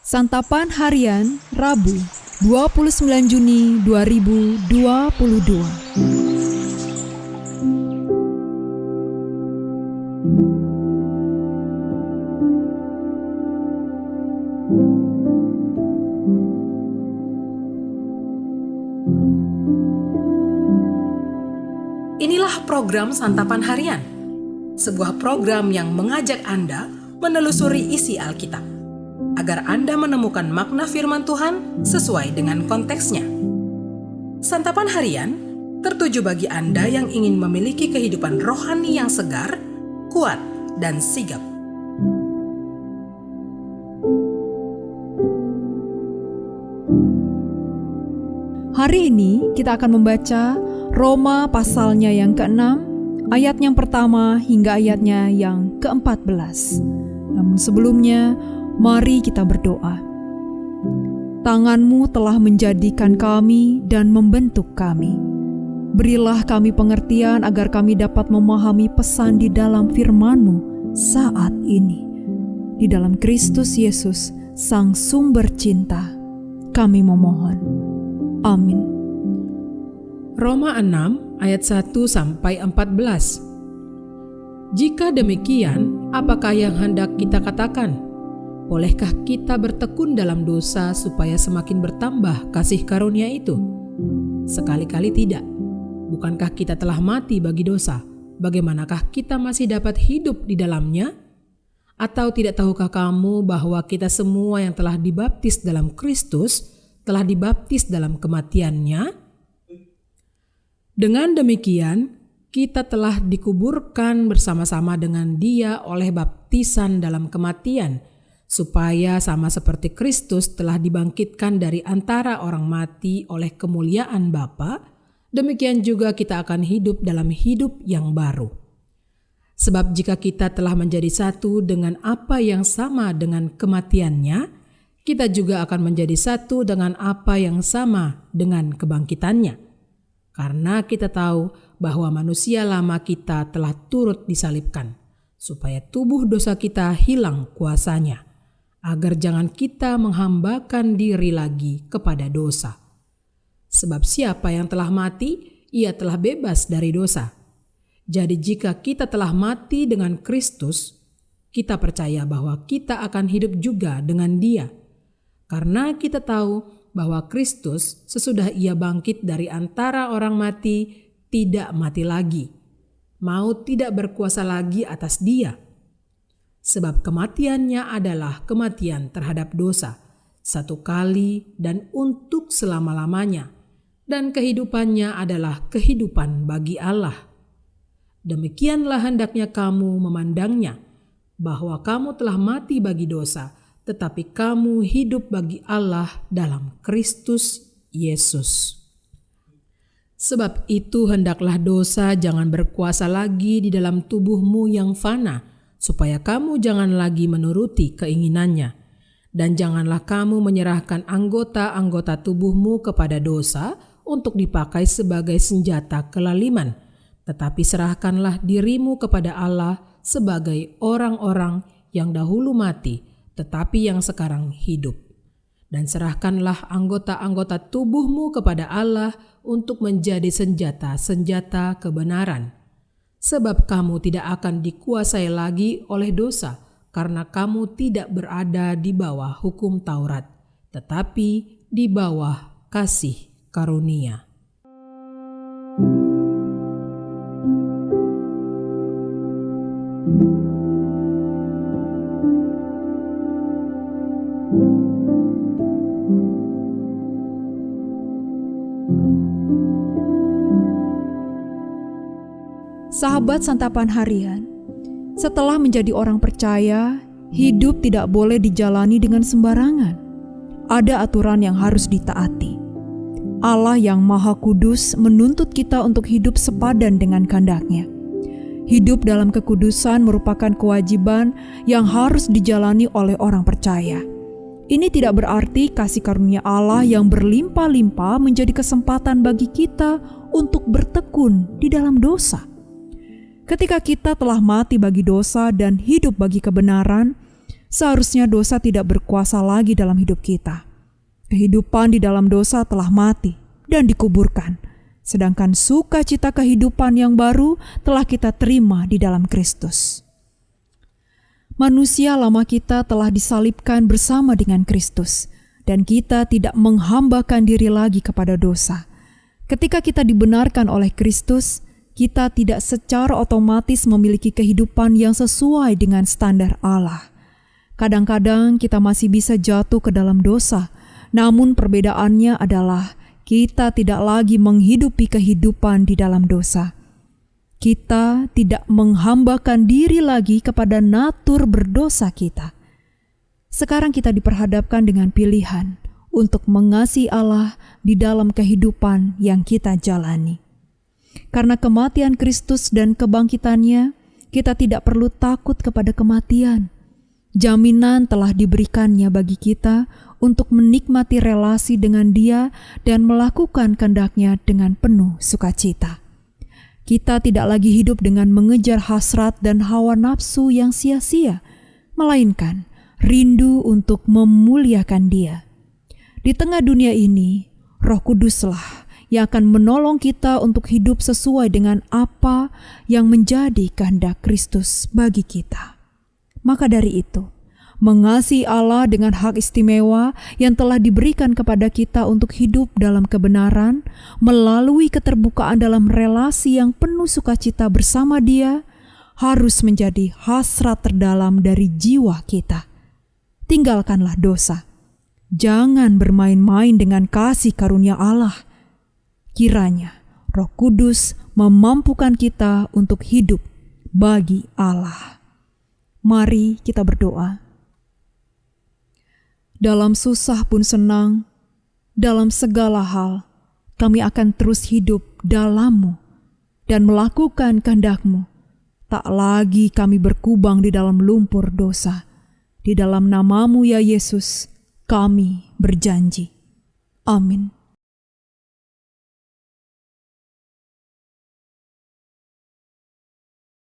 Santapan Harian Rabu 29 Juni 2022. Inilah program Santapan Harian, sebuah program yang mengajak Anda menelusuri isi Alkitab, agar Anda menemukan makna firman Tuhan sesuai dengan konteksnya. Santapan Harian tertuju bagi Anda yang ingin memiliki kehidupan rohani yang segar, kuat, dan sigap. Hari ini kita akan membaca Roma pasalnya yang ke-6, ayat yang pertama hingga ayatnya yang ke-14. Namun sebelumnya, mari kita berdoa. Tangan-Mu telah menjadikan kami dan membentuk kami. Berilah kami pengertian agar kami dapat memahami pesan di dalam firman-Mu saat ini. Di dalam Kristus Yesus, Sang Sumber Cinta, kami memohon. Amin. Roma 6 ayat 1-14. Jika demikian, apakah yang hendak kita katakan? Bolehkah kita bertekun dalam dosa supaya semakin bertambah kasih karunia itu? Sekali-kali tidak. Bukankah kita telah mati bagi dosa? Bagaimanakah kita masih dapat hidup di dalamnya? Atau tidak tahukah kamu bahwa kita semua yang telah dibaptis dalam Kristus telah dibaptis dalam kematian-Nya? Dengan demikian, kita telah dikuburkan bersama-sama dengan Dia oleh baptisan dalam kematian, supaya sama seperti Kristus telah dibangkitkan dari antara orang mati oleh kemuliaan Bapa, demikian juga kita akan hidup dalam hidup yang baru. Sebab jika kita telah menjadi satu dengan apa yang sama dengan kematian-Nya, kita juga akan menjadi satu dengan apa yang sama dengan kebangkitannya. Karena kita tahu bahwa manusia lama kita telah turut disalibkan, supaya tubuh dosa kita hilang kuasanya, agar jangan kita menghambakan diri lagi kepada dosa. Sebab siapa yang telah mati, ia telah bebas dari dosa. Jadi jika kita telah mati dengan Kristus, kita percaya bahwa kita akan hidup juga dengan Dia. Karena kita tahu bahwa Kristus sesudah Ia bangkit dari antara orang mati tidak mati lagi. Maut tidak berkuasa lagi atas Dia. Sebab kematiannya adalah kematian terhadap dosa, satu kali dan untuk selama-lamanya, dan kehidupannya adalah kehidupan bagi Allah. Demikianlah hendaknya kamu memandangnya, bahwa kamu telah mati bagi dosa, tetapi kamu hidup bagi Allah dalam Kristus Yesus. Sebab itu hendaklah dosa jangan berkuasa lagi di dalam tubuhmu yang fana, supaya kamu jangan lagi menuruti keinginannya. Dan janganlah kamu menyerahkan anggota-anggota tubuhmu kepada dosa untuk dipakai sebagai senjata kelaliman, tetapi serahkanlah dirimu kepada Allah sebagai orang-orang yang dahulu mati, tetapi yang sekarang hidup. Dan serahkanlah anggota-anggota tubuhmu kepada Allah untuk menjadi senjata-senjata kebenaran. Sebab kamu tidak akan dikuasai lagi oleh dosa, karena kamu tidak berada di bawah hukum Taurat, tetapi di bawah kasih karunia. Sahabat Santapan Harian, setelah menjadi orang percaya, hidup tidak boleh dijalani dengan sembarangan. Ada aturan yang harus ditaati. Allah yang Maha Kudus menuntut kita untuk hidup sepadan dengan kehendak-Nya. Hidup dalam kekudusan merupakan kewajiban yang harus dijalani oleh orang percaya. Ini tidak berarti kasih karunia Allah yang berlimpah-limpah menjadi kesempatan bagi kita untuk bertekun di dalam dosa. Ketika kita telah mati bagi dosa dan hidup bagi kebenaran, seharusnya dosa tidak berkuasa lagi dalam hidup kita. Kehidupan di dalam dosa telah mati dan dikuburkan, sedangkan sukacita kehidupan yang baru telah kita terima di dalam Kristus. Manusia lama kita telah disalibkan bersama dengan Kristus, dan kita tidak menghambakan diri lagi kepada dosa. Ketika kita dibenarkan oleh Kristus, kita tidak secara otomatis memiliki kehidupan yang sesuai dengan standar Allah. Kadang-kadang kita masih bisa jatuh ke dalam dosa, namun perbedaannya adalah kita tidak lagi menghidupi kehidupan di dalam dosa. Kita tidak menghambakan diri lagi kepada natur berdosa kita. Sekarang kita diperhadapkan dengan pilihan untuk mengasihi Allah di dalam kehidupan yang kita jalani. Karena kematian Kristus dan kebangkitannya, kita tidak perlu takut kepada kematian. Jaminan telah diberikannya bagi kita untuk menikmati relasi dengan Dia dan melakukan kehendak-Nya dengan penuh sukacita. Kita tidak lagi hidup dengan mengejar hasrat dan hawa nafsu yang sia-sia, melainkan rindu untuk memuliakan Dia. Di tengah dunia ini, Roh Kuduslah yang akan menolong kita untuk hidup sesuai dengan apa yang menjadi kehendak Kristus bagi kita. Maka dari itu, mengasihi Allah dengan hak istimewa yang telah diberikan kepada kita untuk hidup dalam kebenaran melalui keterbukaan dalam relasi yang penuh sukacita bersama Dia harus menjadi hasrat terdalam dari jiwa kita. Tinggalkanlah dosa. Jangan bermain-main dengan kasih karunia Allah. Kiranya Roh Kudus memampukan kita untuk hidup bagi Allah. Mari kita berdoa. Dalam susah pun senang, dalam segala hal, kami akan terus hidup dalam-Mu dan melakukan kehendak-Mu. Tak lagi kami berkubang di dalam lumpur dosa. Di dalam nama-Mu ya Yesus, kami berjanji. Amin.